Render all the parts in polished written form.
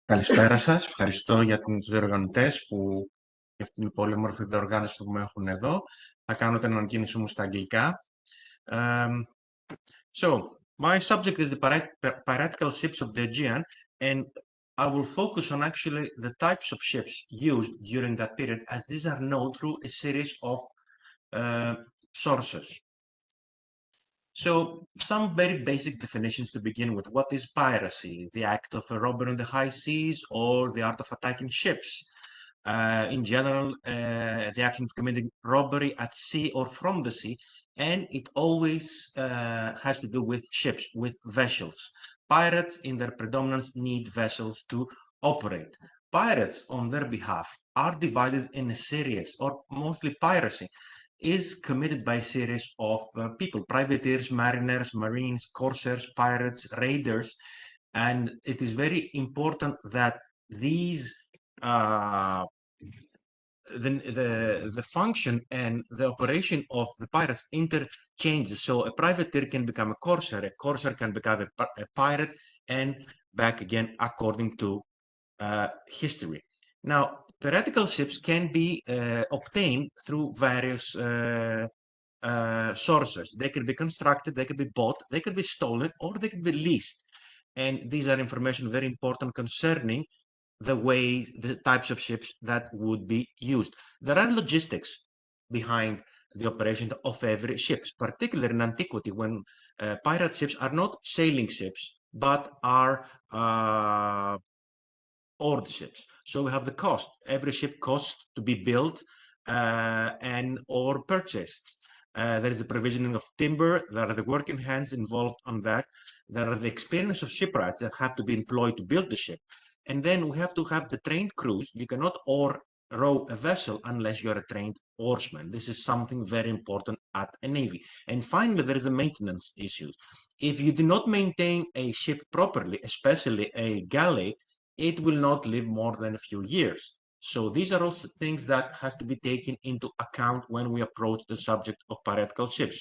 Καλησπέρα σας. Ευχαριστώ για τους διοργανωτές για αυτήν την πολύ όμορφη διοργάνωση που με έχουν εδώ. Θα κάνω την ανακοίνησή μου στα αγγλικά. So, my subject is the piratical ships of the Aegean, and I will focus on actually the types of ships used during that period, as these are known through a series of sources. So, some very basic definitions to begin with. What is piracy? The act of a robber on the high seas or the art of attacking ships. In general, the action of committing robbery at sea or from the sea, and it always has to do with ships, with vessels. Pirates, in their predominance, need vessels to operate. Pirates, on their behalf, are divided in a series, or mostly piracy, is committed by a series of people, privateers, mariners, marines, corsairs, pirates, raiders, and it is very important that these the function and the operation of the pirates interchanges. So a privateer can become a corsair can become a pirate, and back again according to history. Now, piratical ships can be obtained through various sources. They can be constructed, they can be bought, they can be stolen, or they can be leased. And these are information very important concerning the types of ships that would be used. There are logistics behind the operation of every ship, particularly in antiquity, when pirate ships are not sailing ships, but are oared ships. So we have the cost. Every ship costs to be built or purchased. There is the provisioning of timber. There are the working hands involved on that. There are the experience of shipwrights that have to be employed to build the ship. And then we have to have the trained crews. You cannot row a vessel unless you're a trained oarsman. This is something very important at a navy. And finally, there is the maintenance issues. If you do not maintain a ship properly, especially a galley, it will not live more than a few years. So these are also things that has to be taken into account when we approach the subject of piratical ships.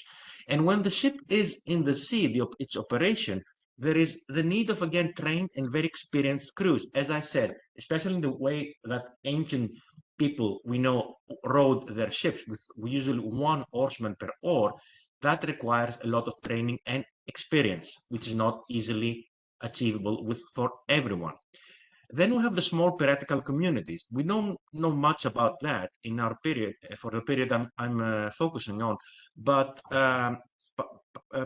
And when the ship is in the sea, its operation, there is the need of, again, trained and very experienced crews. As I said, especially in the way that ancient people we know rowed their ships with usually one oarsman per oar, that requires a lot of training and experience, which is not easily achievable for everyone. Then we have the small piratical communities. We don't know much about that in our period, for the period I'm focusing on, but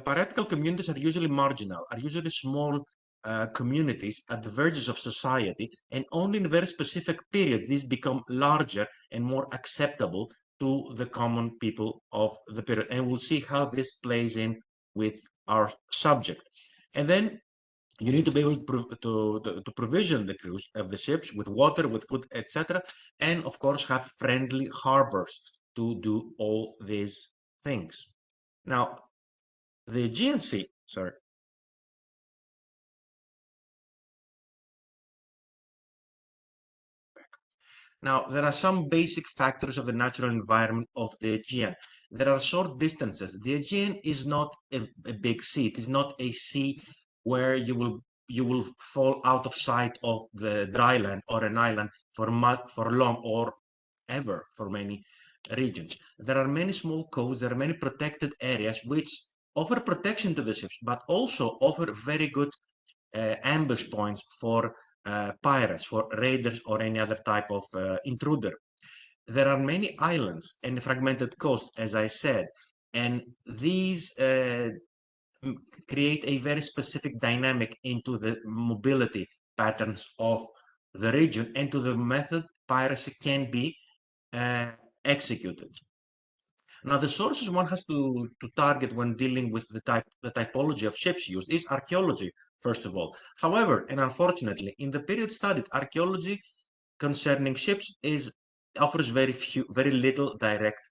piratical communities are usually marginal, are usually small communities at the verges of society, and only in very specific periods these become larger and more acceptable to the common people of the period. And we'll see how this plays in with our subject. And then you need to be able to provision the crews of the ships with water, with food, etc. And of course have friendly harbors to do all these things. Now, the Aegean Sea, sorry. Now, there are some basic factors of the natural environment of the Aegean. There are short distances. The Aegean is not a big sea. It is not a sea where you will fall out of sight of the dry land or an island for long or ever for many regions. There are many small coasts, there are many protected areas which offer protection to the ships, but also offer very good ambush points for pirates, for raiders or any other type of intruder. There are many islands and a fragmented coast, as I said, and these create a very specific dynamic into the mobility patterns of the region and to the method piracy can be executed. Now, the sources one has to target when dealing with the typology of ships used is archaeology, first of all. However, and unfortunately, in the period studied, archaeology concerning ships offers very little direct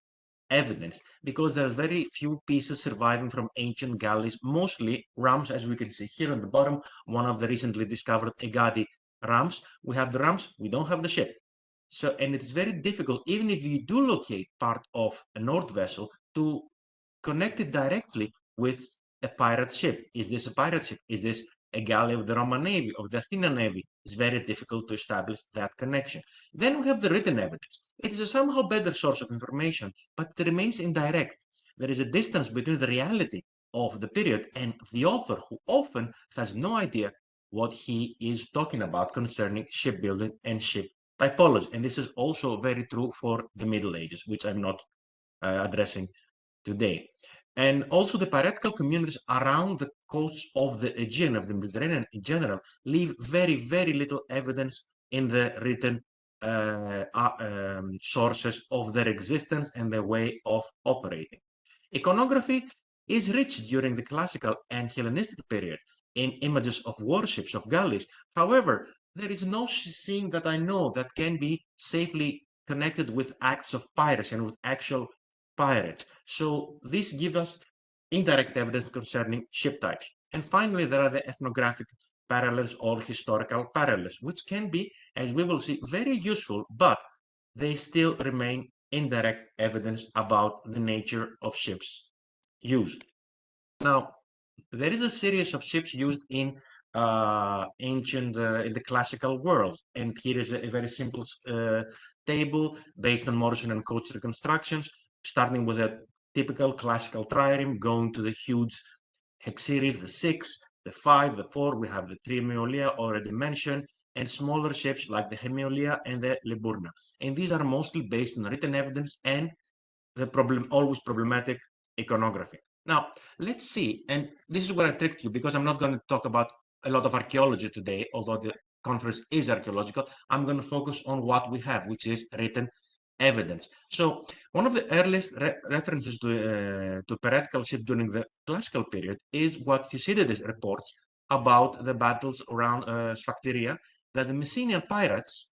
evidence because there are very few pieces surviving from ancient galleys, mostly rams, as we can see here on the bottom, one of the recently discovered Egadi rams. We have the rams, we don't have the ship. So, and it's very difficult, even if you do locate part of an oared vessel, to connect it directly with a pirate ship. Is this a pirate ship? Is this a galley of the Roman Navy, of the Athena Navy. It's very difficult to establish that connection. Then we have the written evidence. It is a somehow better source of information, but it remains indirect. There is a distance between the reality of the period and the author, who often has no idea what he is talking about concerning shipbuilding and ship typology. And this is also very true for the Middle Ages, which I'm not addressing today. And also the piratical communities around the coasts of the Aegean, of the Mediterranean in general, leave very, very little evidence in the written sources of their existence and their way of operating. Iconography is rich during the Classical and Hellenistic period in images of warships, of galleys. However, there is no scene that I know that can be safely connected with acts of piracy and with actual pirates. So this gives us indirect evidence concerning ship types. And finally, there are the ethnographic parallels or historical parallels, which can be, as we will see, very useful, but they still remain indirect evidence about the nature of ships used. Now, there is a series of ships used in in the classical world, and here is a very simple table based on Morrison and Coates reconstructions, starting with a typical classical trireme, going to the huge hex series, the 6, the 5, the 4. We have the 3 Hemiolea already mentioned, and smaller ships like the Hemiolea and the Liburna. And these are mostly based on written evidence and the always problematic iconography. Now, let's see, and this is where I tricked you, because I'm not going to talk about a lot of archaeology today, although the conference is archaeological. I'm going to focus on what we have, which is written evidence. So one of the earliest references to piratical ship during the classical period is what Thucydides reports about the battles around Sphacteria, that the Messenian pirates,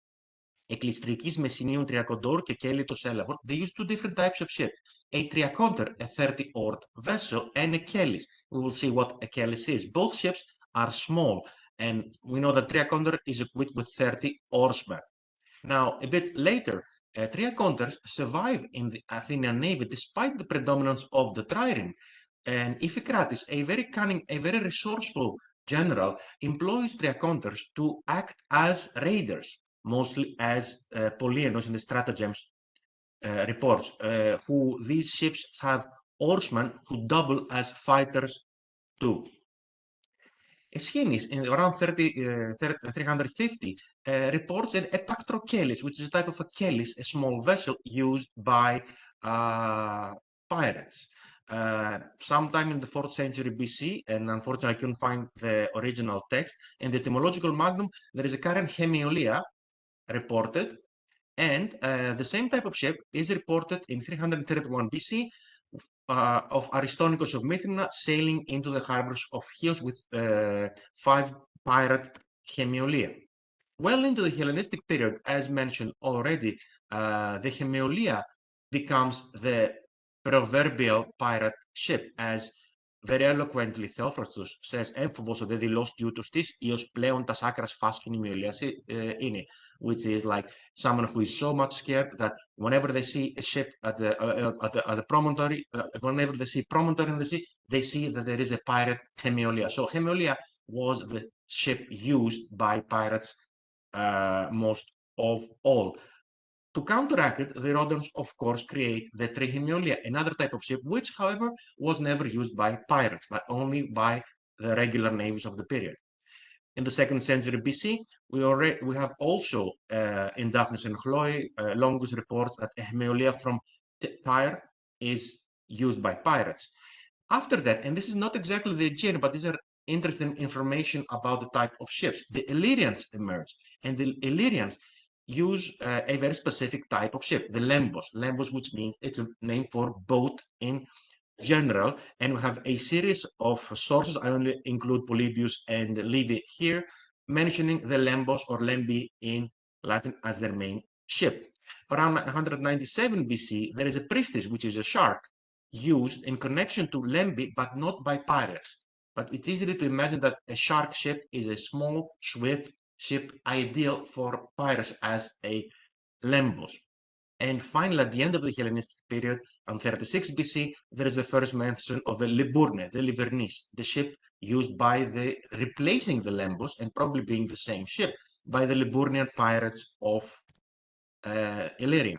Εκκληστρικής Μεσσηνίων Τριακοντόρ και Κέλιτος Έλαβων, they used two different types of ship. A triaconter, a 30-oared vessel, and a kelis. We will see what a kelis is. Both ships are small, and we know that triaconter is equipped with 30 oarsmen. Now, a bit later, triaconters survive in the Athenian navy despite the predominance of the trireme. And Iphicrates, a very cunning, a very resourceful general, employs triaconters to act as raiders, mostly as Polyaenos in the stratagems reports, who these ships have oarsmen who double as fighters too. Aeschines, in around 350, reports an epactrokelis, which is a type of a kelis, a small vessel used by pirates. Sometime in the 4th century BC, and unfortunately I couldn't find the original text, in the etymological magnum there is a current Hemiolea reported, and the same type of ship is reported in 331 BC of Aristonicus of Mithina sailing into the harbors of Chios with 5 pirate Hemiolea. Well into the Hellenistic period, as mentioned already, the Hemiolea becomes the proverbial pirate ship, as very eloquently Theophrastus says, έμφοβος ο δε δηλώς τιούτος της, ίος πλέον τας άκρας φάσκην ημιολίας είναι, which is like someone who is so much scared that whenever they see a ship at the promontory, whenever they see promontory in the sea, they see that there is a pirate Hemiolea. So Hemiolea was the ship used by pirates most of all. To counteract it, the Rhodans, of course, create the Trihemiolea, another type of ship, which, however, was never used by pirates, but only by the regular navies of the period. In the 2nd century BC, we have also in Daphnis and Chloe, Longus reports that a Hemiolea from Tyre is used by pirates. After that, and this is not exactly the Aegean, but these are interesting information about the type of ships, the Illyrians emerge, and the Illyrians use a very specific type of ship, the lembos. Lembos, which means it's a name for boat in general, and we have a series of sources. I only include Polybius and Livy here, mentioning the lembos or lembi in Latin as their main ship. Around 197 BC, there is a priestess, which is a shark, used in connection to lembi, but not by pirates. But it's easy to imagine that a shark ship is a small, swift ship ideal for pirates as a lembos. And finally, at the end of the Hellenistic period, on 36 BC, there is the first mention of the Liburne, the Livernis, the ship used by the replacing the lembos, and probably being the same ship, by the Liburnian pirates of Illyria.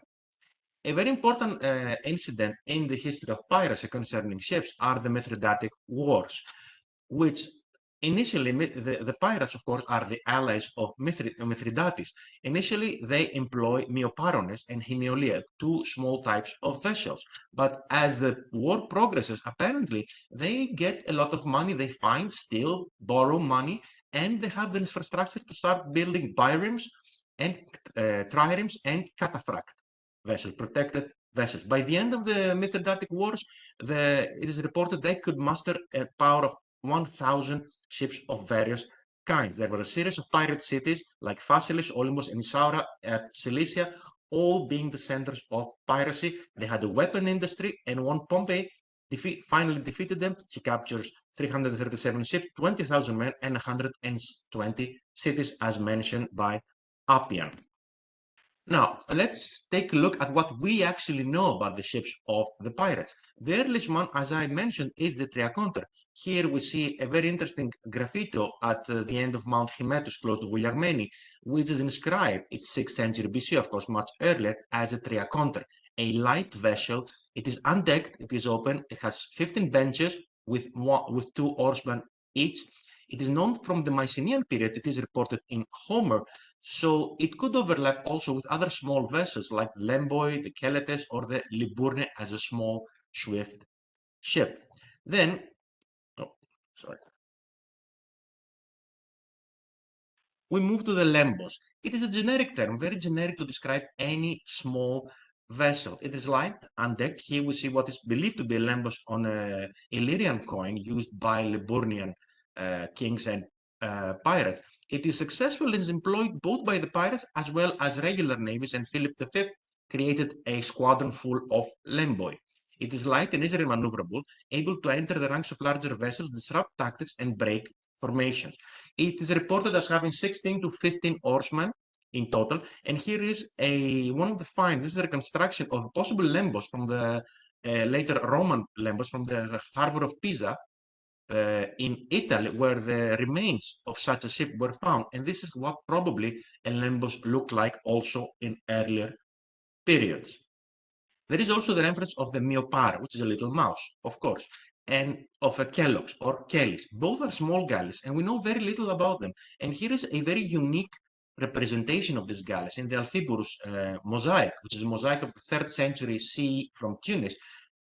A very important incident in the history of piracy concerning ships are the Mithridatic Wars, which initially, the pirates, of course, are the allies of Mithridates. Initially, they employ Myoparones and Himiolia, two small types of vessels. But as the war progresses, apparently, they get a lot of money. They find, steal, borrow money, and they have the infrastructure to start building biremes and triremes and cataphract vessels, protected vessels. By the end of the Mithridatic Wars, it is reported they could muster a power of 1,000 ships of various kinds. There were a series of pirate cities like Phaselis, Olympus, and Isaura at Cilicia, all being the centers of piracy. They had a weapon industry, and when Pompey finally defeated them, he captures 337 ships, 20,000 men, and 120 cities, as mentioned by Appian. Now, let's take a look at what we actually know about the ships of the pirates. The earliest one, as I mentioned, is the Triaconter. Here we see a very interesting graffito at the end of Mount Hymettus, close to Vouliagmeni, which is inscribed, it's 6th century BC, of course, much earlier, as a Triaconter, a light vessel. It is undecked, it is open, it has 15 benches with 2 oarsmen each. It is known from the Mycenaean period. It is reported in Homer. So it could overlap also with other small vessels like the Lemboi, the Keletes, or the Liburne as a small, swift ship. Then, we move to the Lembos. It is a generic term, very generic to describe any small vessel. It is light, undecked. Here we see what is believed to be a Lembos on an Illyrian coin used by Liburnian kings and pirates. It is successful and is employed both by the pirates as well as regular navies, and Philip V created a squadron full of Lemboi. It is light and easily maneuverable, able to enter the ranks of larger vessels, disrupt tactics, and break formations. It is reported as having 16 to 15 oarsmen in total, and here is one of the finds. This is a reconstruction of possible Lembos from the later Roman Lembos from the harbor of Pisa, in Italy, where the remains of such a ship were found, and this is what probably a Lembos looked like also in earlier periods. There is also the reference of the Myopara, which is a little mouse, of course, and of a Kelox or Kelis. Both are small galleys, and we know very little about them. And here is a very unique representation of these galleys in the Alciburus mosaic, which is a mosaic of the 3rd century CE from Tunis,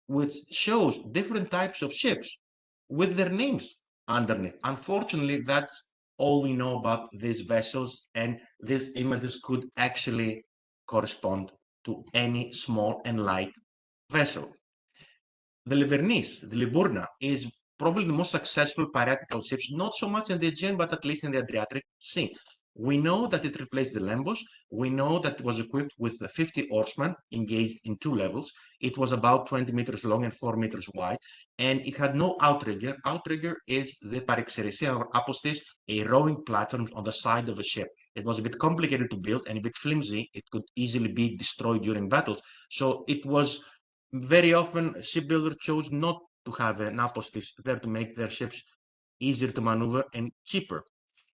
which shows different types of ships with their names underneath. Unfortunately, that's all we know about these vessels, and these images could actually correspond to any small and light vessel. The Livornese, the Liburna, is probably the most successful piratical ships, not so much in the Aegean, but at least in the Adriatic Sea. We know that it replaced the Lembos. We know that it was equipped with 50 oarsmen engaged in 2 levels. It was about 20 meters long and 4 meters wide, and it had no outrigger. Outrigger is the parexeresia or apostis, a rowing platform on the side of a ship. It was a bit complicated to build and a bit flimsy. It could easily be destroyed during battles. So it was very often shipbuilders chose not to have an apostis there to make their ships easier to maneuver and cheaper.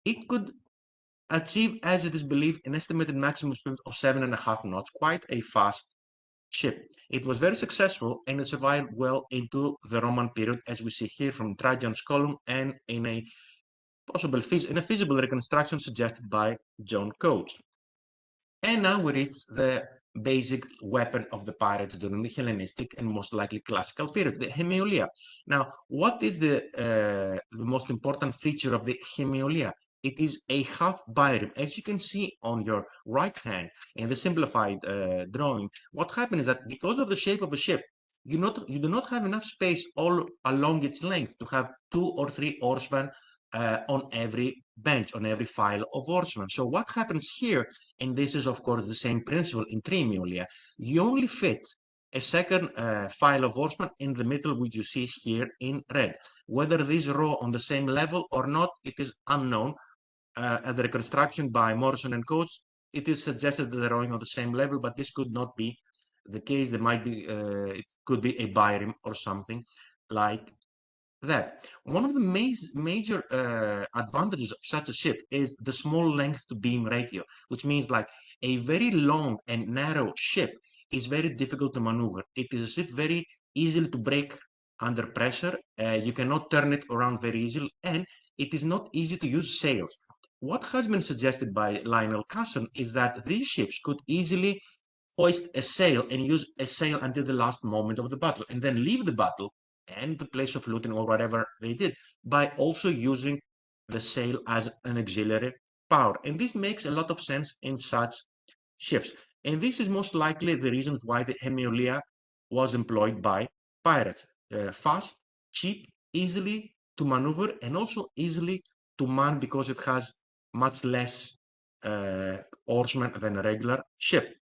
It could achieve, as it is believed, an estimated maximum speed of 7.5 knots, quite a fast ship. It was very successful and it survived well into the Roman period, as we see here from Trajan's column and in a feasible reconstruction suggested by John Coates. And now we reach the basic weapon of the pirates during the Hellenistic and most likely classical period, the hemiolia. Now, what is the most important feature of the hemiolia? It is a half bireme. As you can see on your right hand in the simplified drawing, what happened is that because of the shape of a ship, you do not have enough space all along its length to have 2 or 3 oarsmen on every bench, on every file of oarsmen. So what happens here, and this is of course the same principle in Triomelia, you only fit a second file of oarsmen in the middle, which you see here in red. Whether these row on the same level or not, it is unknown. At the reconstruction by Morrison and Coates, it is suggested that they're rowing on the same level, but this could not be the case. There might be, it could be a bireme or something like that one of the major advantages of such a ship is the small length to beam ratio, which means like a very long and narrow ship is very difficult to maneuver. It is a ship very easily to break under pressure. You cannot turn it around very easily, and it is not easy to use sails. What has been suggested by Lionel Casson is that these ships could easily hoist a sail and use a sail until the last moment of the battle, and then leave the battle and the place of looting or whatever they did by also using the sail as an auxiliary power. And this makes a lot of sense in such ships. And this is most likely the reason why the Hemiolea was employed by pirates. Fast, cheap, easily to maneuver, and also easily to man because it has much less oarsmen than a regular ship.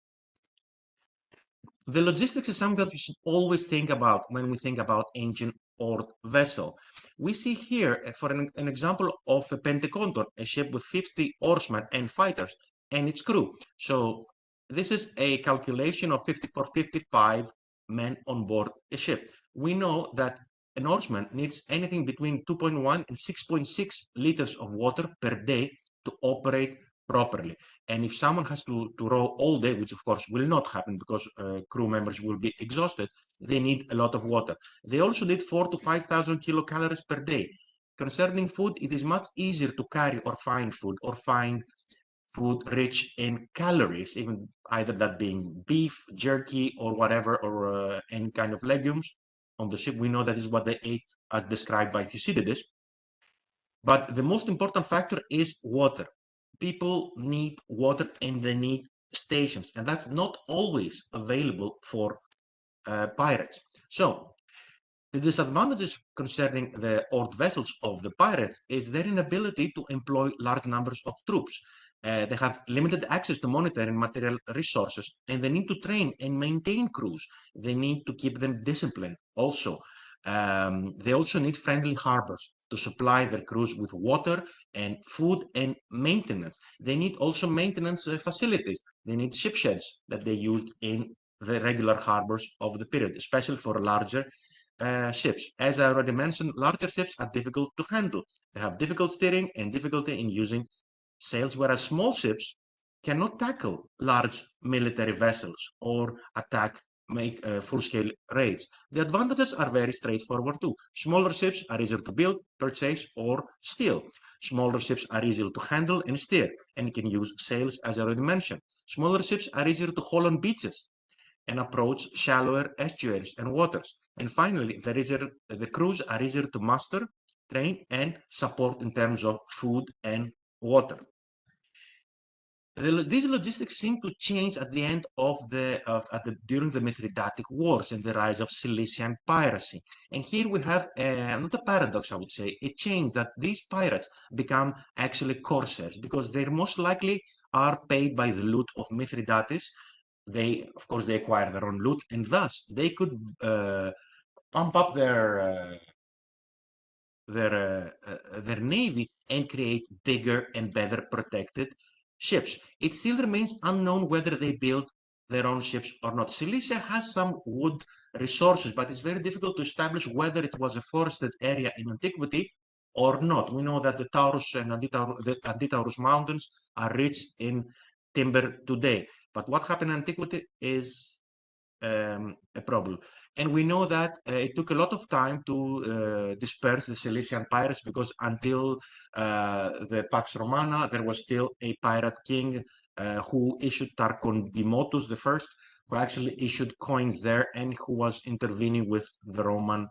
The logistics is something that we should always think about when we think about ancient oared vessel. We see here, for an example of a Penteconton, a ship with 50 oarsmen and fighters and its crew. So this is a calculation of 55 men on board a ship. We know that an oarsman needs anything between 2.1 and 6.6 liters of water per day to operate properly. And if someone has to row all day, which of course will not happen because crew members will be exhausted, they need a lot of water. They also need 4,000 to 5,000 kilocalories per day. Concerning food, it is much easier to carry or find food rich in calories, even either that being beef, jerky, or whatever, or any kind of legumes on the ship. We know that is what they ate as described by Thucydides. But the most important factor is water. People need water and they need stations, and that's not always available for pirates. So the disadvantages concerning the oared vessels of the pirates is their inability to employ large numbers of troops. They have limited access to monetary and material resources, and they need to train and maintain crews. They need to keep them disciplined also. They also need friendly harbors to supply their crews with water and food and maintenance. They need also maintenance facilities. They need ship sheds that they used in the regular harbors of the period, especially for larger ships. As I already mentioned, larger ships are difficult to handle. They have difficult steering and difficulty in using sails, whereas small ships cannot tackle large military vessels or make full-scale raids. The advantages are very straightforward too. Smaller ships are easier to build, purchase, or steal. Smaller ships are easier to handle and steer, and you can use sails, as I already mentioned. Smaller ships are easier to haul on beaches and approach shallower estuaries and waters. And finally, the crews are easier to master, train, and support in terms of food and water. These logistics seem to change at the end of during the Mithridatic Wars and the rise of Cilician piracy. And here we have not a paradox, I would say, a change that these pirates become actually corsairs because they most likely are paid by the loot of Mithridates. Of course, they acquire their own loot, and thus they could pump up their navy and create bigger and better protected ships. It still remains unknown whether they built their own ships or not. Cilicia has some wood resources, but it's very difficult to establish whether it was a forested area in antiquity or not. We know that the Taurus and Antitaurus mountains are rich in timber today, but what happened in antiquity is a problem. And we know that it took a lot of time to disperse the Cilician pirates because until the Pax Romana, there was still a pirate king who issued Tarquindimotus I, who actually issued coins there and who was intervening with the Roman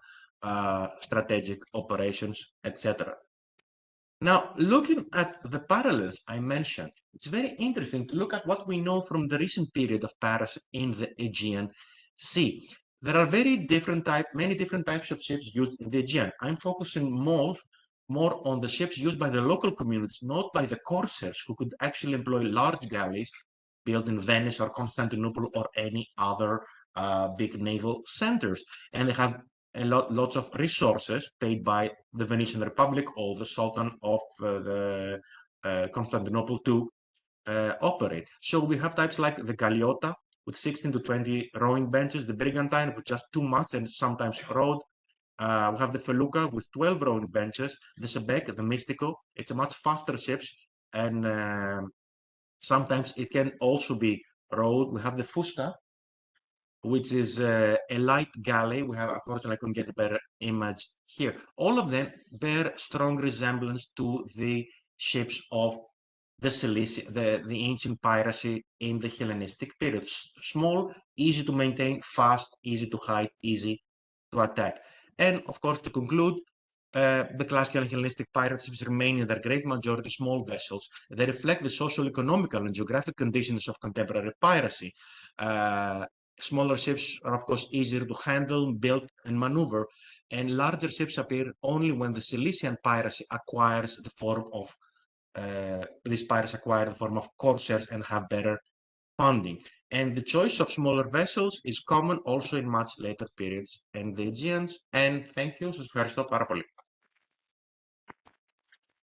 strategic operations, etc. Now, looking at the parallels I mentioned, it's very interesting to look at what we know from the recent period of piracy in the Aegean Sea. There are many different types of ships used in the Aegean. I'm focusing more on the ships used by the local communities, not by the corsairs who could actually employ large galleys built in Venice or Constantinople or any other big naval centers. And they have lots of resources paid by the Venetian Republic or the Sultan of Constantinople to operate. So we have types like the Galeota with 16 to 20 rowing benches, the Brigantine with just 2 masts and sometimes rowed, We have the felucca with 12 rowing benches, the sebek, the mystico. It's a much faster ship, and sometimes it can also be rowed. We have the fusta, which is a light galley. We have, unfortunately, I couldn't get a better image here. All of them bear strong resemblance to the ships of the Cilicia, the ancient piracy in the Hellenistic period. Small, easy to maintain, fast, easy to hide, easy to attack. And of course, to conclude, the classical and Hellenistic pirate ships remain in their great majority small vessels. They reflect the social, economical, and geographic conditions of contemporary piracy. Smaller ships are, of course, easier to handle, build, and maneuver, and larger ships appear only when the Cilician piracy acquires the form of these pirates acquire the form of corsairs and have better funding. And the choice of smaller vessels is common also in much later periods and the Aegeans. And thank you. Σας ευχαριστώ πάρα πολύ.